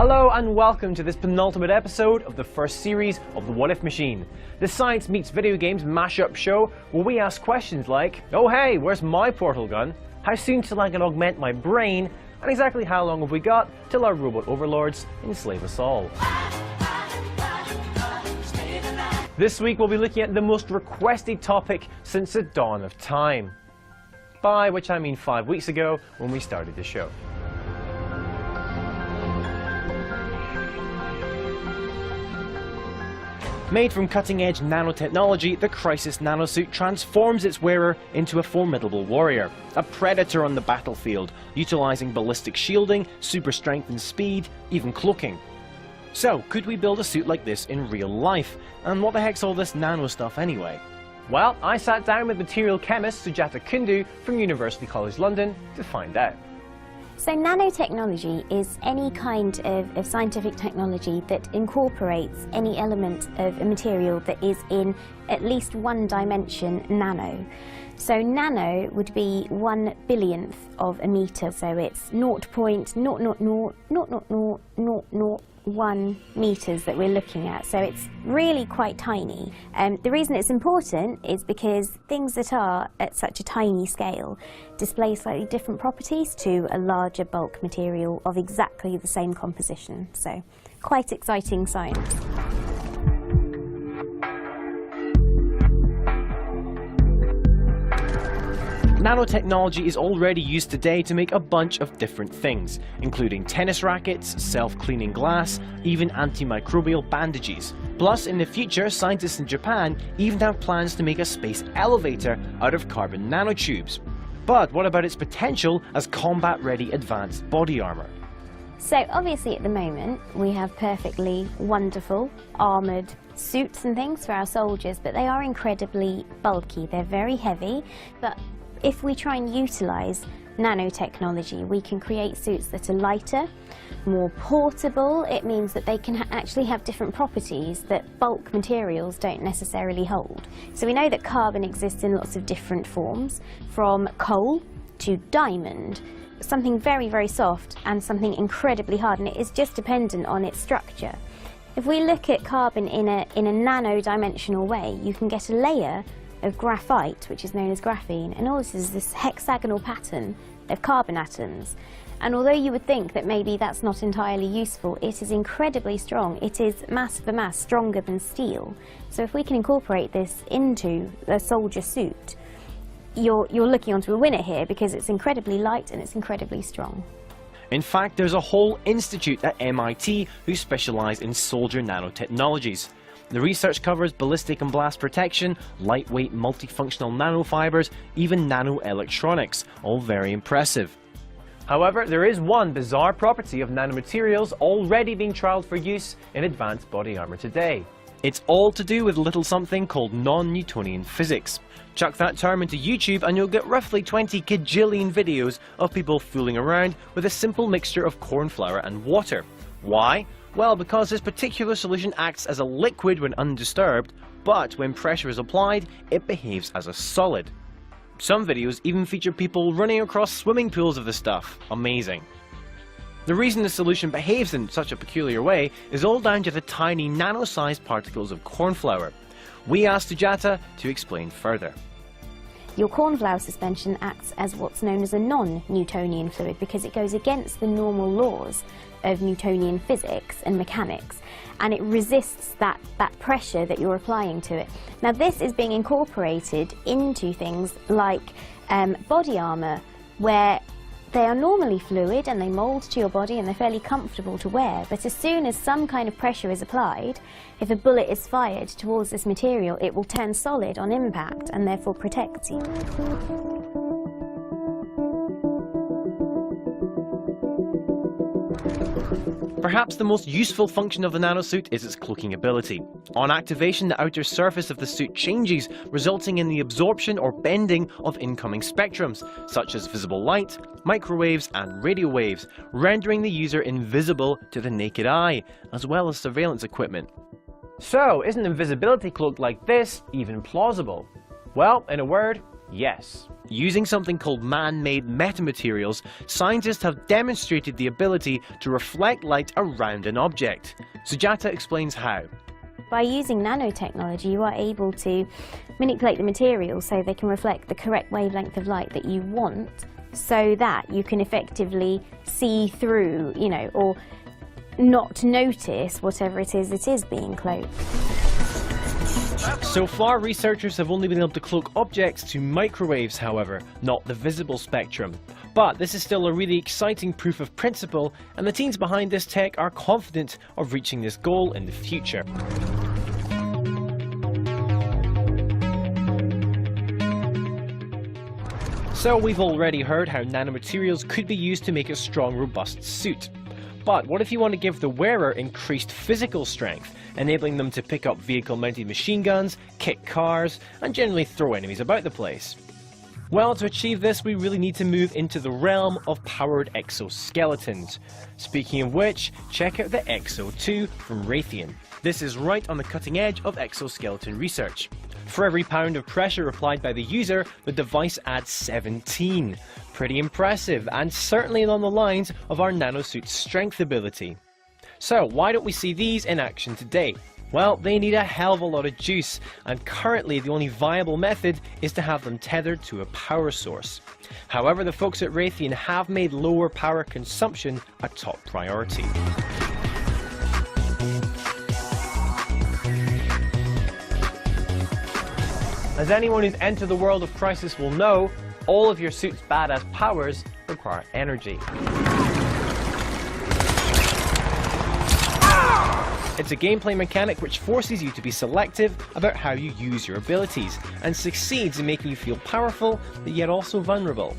Hello and welcome to this penultimate episode of the first series of the What If Machine, the science meets video games mashup show where we ask questions like, oh hey, where's my portal gun? How soon till I can augment my brain? And exactly how long have we got till our robot overlords enslave us all? This week we'll be looking at the most requested topic since the dawn of time. By which I mean 5 weeks ago when we started the show. Made from cutting-edge nanotechnology, the Crisis Nanosuit transforms its wearer into a formidable warrior, a predator on the battlefield, utilizing ballistic shielding, super strength and speed, even cloaking. So, could we build a suit like this in real life? And what the heck's all this nano stuff anyway? Well, I sat down with material chemist Sujata Kundu from University College London to find out. So nanotechnology is any kind of scientific technology that incorporates any element of a material that is in at least one dimension nano. So nano would be 1/billionth of a meter, so it's 0.000000001 meters that we're looking at, so it's really quite tiny. The reason it's important is because things that are at such a tiny scale display slightly different properties to a larger bulk material of exactly the same composition, so quite exciting science. Nanotechnology is already used today to make a bunch of different things, including tennis rackets, self-cleaning glass, even antimicrobial bandages. Plus, in the future, scientists in Japan even have plans to make a space elevator out of carbon nanotubes. But what about its potential as combat-ready advanced body armor? So obviously at the moment we have perfectly wonderful armoured suits and things for our soldiers, but they are incredibly bulky, they're very heavy. But if we try and utilise nanotechnology, we can create suits that are lighter, more portable. It means that they can actually have different properties that bulk materials don't necessarily hold. So we know that carbon exists in lots of different forms, from coal to diamond, something very, very soft and something incredibly hard, and it is just dependent on its structure. If we look at carbon in a nano-dimensional way, you can get a layer of graphite, which is known as graphene, and all this is this hexagonal pattern of carbon atoms. And although you would think that maybe that's not entirely useful, it is incredibly strong. It is mass for mass stronger than steel. So if we can incorporate this into a soldier suit, you're looking onto a winner here, because it's incredibly light and it's incredibly strong. In fact, there's a whole institute at MIT who specialise in soldier nanotechnologies. The research covers ballistic and blast protection, lightweight multifunctional nanofibers, even nanoelectronics, all very impressive. However, there is one bizarre property of nanomaterials already being trialled for use in advanced body armour today. It's all to do with little something called non-Newtonian physics. Chuck that term into YouTube and you'll get roughly 20 kajillion videos of people fooling around with a simple mixture of corn flour and water. Why? Well, because this particular solution acts as a liquid when undisturbed, but when pressure is applied, it behaves as a solid. Some videos even feature people running across swimming pools of the stuff. Amazing. The reason the solution behaves in such a peculiar way is all down to the tiny nano-sized particles of corn flour. We asked Sujata to explain further. Your corn flour suspension acts as what's known as a non-Newtonian fluid because it goes against the normal laws of Newtonian physics and mechanics, and it resists that pressure that you're applying to it. Now this is being incorporated into things like body armour, where they are normally fluid and they mould to your body and they're fairly comfortable to wear, but as soon as some kind of pressure is applied, if a bullet is fired towards this material, it will turn solid on impact and therefore protect you. Perhaps the most useful function of the nanosuit is its cloaking ability. On activation, the outer surface of the suit changes, resulting in the absorption or bending of incoming spectrums, such as visible light, microwaves and radio waves, rendering the user invisible to the naked eye, as well as surveillance equipment. So, is an invisibility cloak like this even plausible? Well, in a word, Yes. Using something called man-made metamaterials, scientists have demonstrated the ability to reflect light around an object. Sujata explains how. By using nanotechnology, you are able to manipulate the materials so they can reflect the correct wavelength of light that you want, so that you can effectively see through, or not notice whatever it is being cloaked. So far, researchers have only been able to cloak objects to microwaves, however, not the visible spectrum. But this is still a really exciting proof of principle, and the teams behind this tech are confident of reaching this goal in the future. So we've already heard how nanomaterials could be used to make a strong, robust suit. But what if you want to give the wearer increased physical strength, enabling them to pick up vehicle-mounted machine guns, kick cars, and generally throw enemies about the place? Well, to achieve this, we really need to move into the realm of powered exoskeletons. Speaking of which, check out the Exo 2 from Raytheon. This is right on the cutting edge of exoskeleton research. For every pound of pressure applied by the user, the device adds 17. Pretty impressive, and certainly along the lines of our Nanosuit's strength ability. So why don't we see these in action today? Well, they need a hell of a lot of juice, and currently the only viable method is to have them tethered to a power source. However, the folks at Raytheon have made lower power consumption a top priority. As anyone who's entered the world of Crisis will know, all of your suit's badass powers require energy. It's a gameplay mechanic which forces you to be selective about how you use your abilities, and succeeds in making you feel powerful, but yet also vulnerable.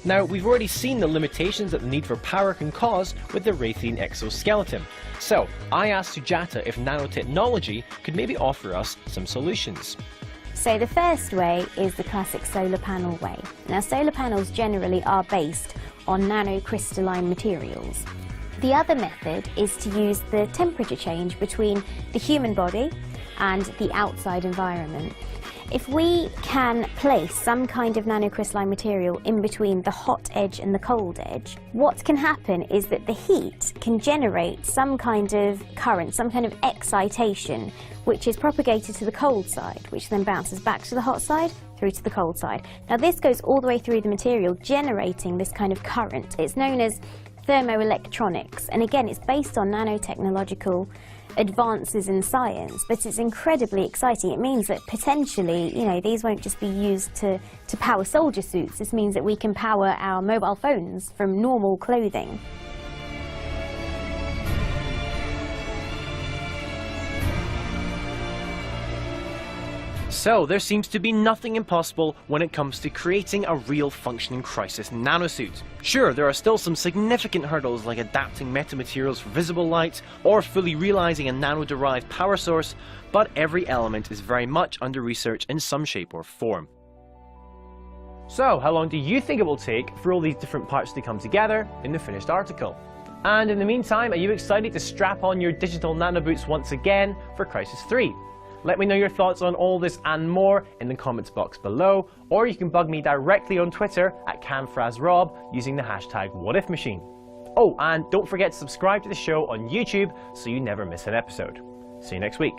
Now, we've already seen the limitations that the need for power can cause with the Raytheon exoskeleton. So, I asked Sujata if nanotechnology could maybe offer us some solutions. So the first way is the classic solar panel way. Now, solar panels generally are based on nanocrystalline materials. The other method is to use the temperature change between the human body and the outside environment. If we can place some kind of nanocrystalline material in between the hot edge and the cold edge, what can happen is that the heat can generate some kind of current, some kind of excitation, which is propagated to the cold side, which then bounces back to the hot side, through to the cold side. Now, this goes all the way through the material, generating this kind of current. It's known as thermoelectronics, and again, it's based on nanotechnological advances in science, but it's incredibly exciting. It means that potentially, these won't just be used to power soldier suits. This means that we can power our mobile phones from normal clothing. So, there seems to be nothing impossible when it comes to creating a real functioning Crisis nanosuit. Sure, there are still some significant hurdles like adapting metamaterials for visible light, or fully realizing a nano-derived power source, but every element is very much under research in some shape or form. So, how long do you think it will take for all these different parts to come together in the finished article? And in the meantime, are you excited to strap on your digital nanoboots once again for Crisis 3? Let me know your thoughts on all this and more in the comments box below, or you can bug me directly on Twitter at CamFrazRob using the hashtag WhatIfMachine. Oh, and don't forget to subscribe to the show on YouTube so you never miss an episode. See you next week.